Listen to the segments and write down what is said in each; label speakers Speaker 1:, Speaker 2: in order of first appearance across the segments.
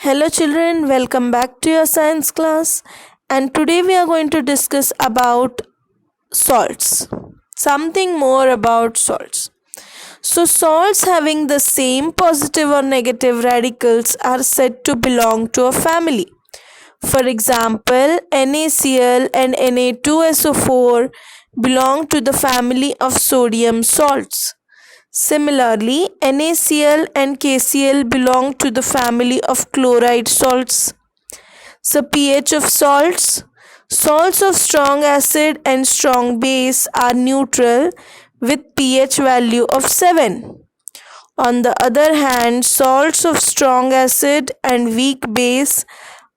Speaker 1: Hello children, welcome back to your science class, and today we are going to discuss about salts. Something more about salts. So salts having the same positive or negative radicals are said to belong to a family. For example, NaCl and Na2SO4 belong to the family of sodium salts. Similarly, NaCl and KCl belong to the family of chloride salts. So pH of salts. Salts of strong acid and strong base are neutral with pH value of 7. On the other hand, salts of strong acid and weak base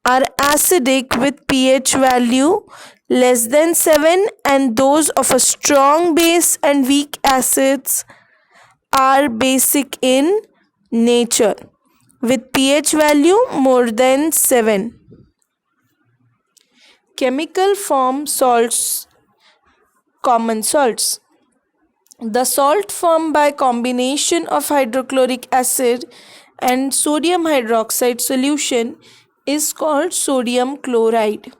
Speaker 1: are acidic with pH value less than 7, and those of a strong base and weak acids are basic in nature with pH value more than 7. Chemical form salts. Common salts. The salt formed by combination of hydrochloric acid and sodium hydroxide solution is called sodium chloride.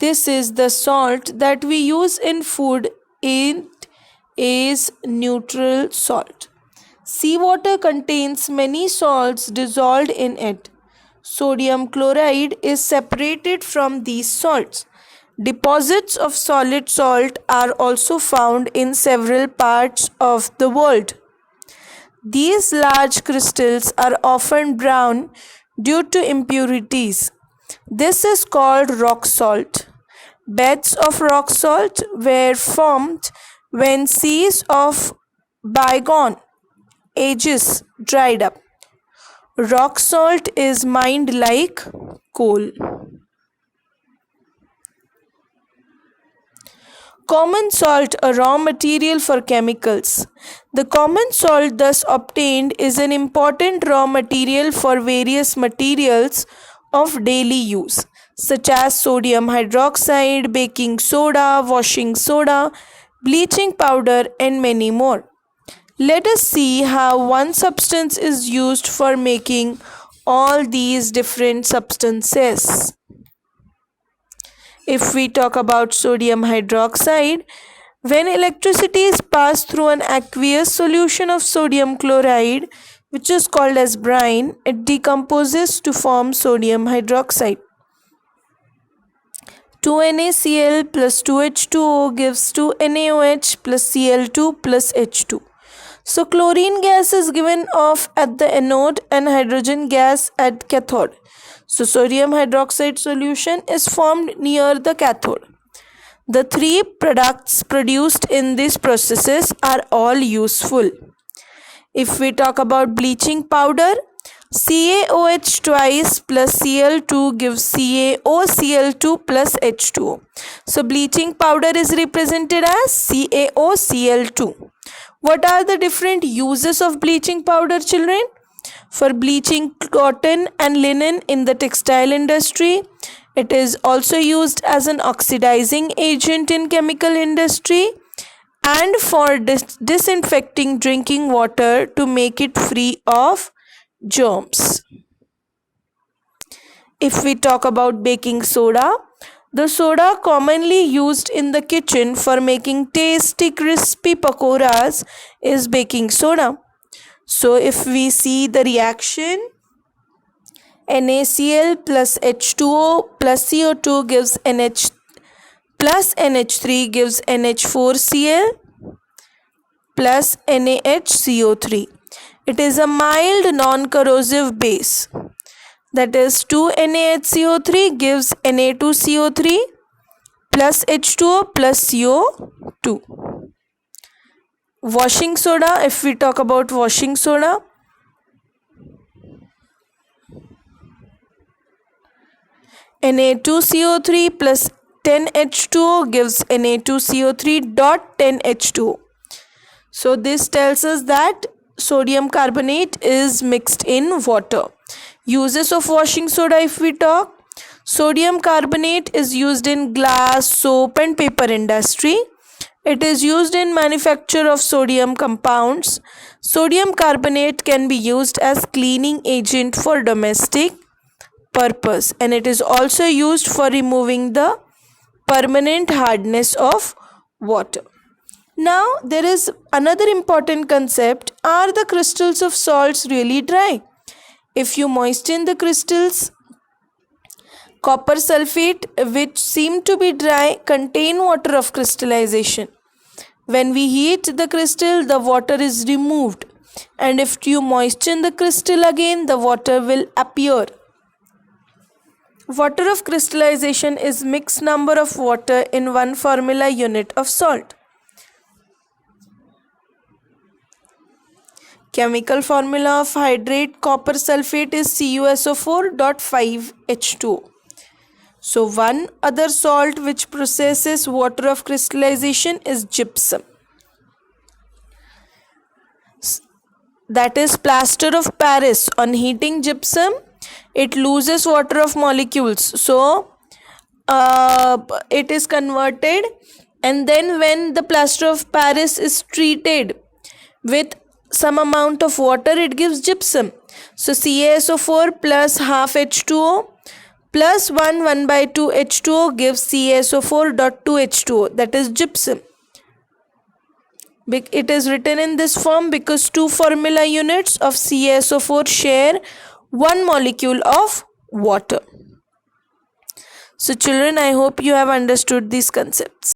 Speaker 1: This is the salt that we use in food. It is neutral salt. Seawater contains many salts dissolved in it. Sodium chloride is separated from these salts. Deposits of solid salt are also found in several parts of the world. These large crystals are often brown due to impurities. This is called rock salt. Beds of rock salt were formed when seas of bygone ages dried up. Rock salt is mined like coal. Common salt, a raw material for chemicals. The common salt thus obtained is an important raw material for various materials of daily use, such as sodium hydroxide, baking soda, washing soda, bleaching powder, and many more. Let us see how one substance is used for making all these different substances. If we talk about sodium hydroxide, when electricity is passed through an aqueous solution of sodium chloride, which is called as brine, it decomposes to form sodium hydroxide. 2NaCl plus 2H2O gives 2NaOH plus Cl2 plus H2. So chlorine gas is given off at the anode and hydrogen gas at cathode. So sodium hydroxide solution is formed near the cathode. The three products produced in these processes are all useful. If we talk about bleaching powder, CaOH twice plus Cl2 gives CaOCl2 plus H2O. So bleaching powder is represented as CaOCl2. What are the different uses of bleaching powder, children? For bleaching cotton and linen in the textile industry. It is also used as an oxidizing agent in chemical industry and for disinfecting drinking water to make it free of germs. If we talk about baking soda, the soda commonly used in the kitchen for making tasty crispy pakoras is baking soda. So if we see the reaction, NaCl plus H2O plus CO2 gives NH plus NH3 gives NH4Cl plus NaHCO3. It is a mild non-corrosive base. That is 2NaHCO3 gives Na2CO3 plus H2O plus CO2. Washing soda, if we talk about washing soda, Na2CO3 plus 10H2O gives Na2CO3 dot 10H2O. So this tells us that sodium carbonate is mixed in water. Uses of washing soda, if we talk, sodium carbonate is used in glass, soap and paper industry. It is used in manufacture of sodium compounds. Sodium carbonate can be used as cleaning agent for domestic purpose, and it is also used for removing the permanent hardness of water. Now, there is another important concept. Are the crystals of salts really dry? If you moisten the crystals, copper sulfate, which seem to be dry, contain water of crystallization. When we heat the crystal, the water is removed, and if you moisten the crystal again, the water will appear. Water of crystallization is mixed number of water in one formula unit of salt. Chemical formula of hydrate copper sulfate is CuSO4.5H2O. So one other salt which processes water of crystallization is gypsum. That is plaster of Paris. On heating gypsum, it loses water of molecules. So it is converted, and then when the plaster of Paris is treated with some amount of water, it gives gypsum. So CaSO4 plus half H2O plus 1/2 H2O gives CaSO4.2H2O, that is gypsum. It is written in this form because two formula units of CaSO4 share one molecule of water. So children, I hope you have understood these concepts.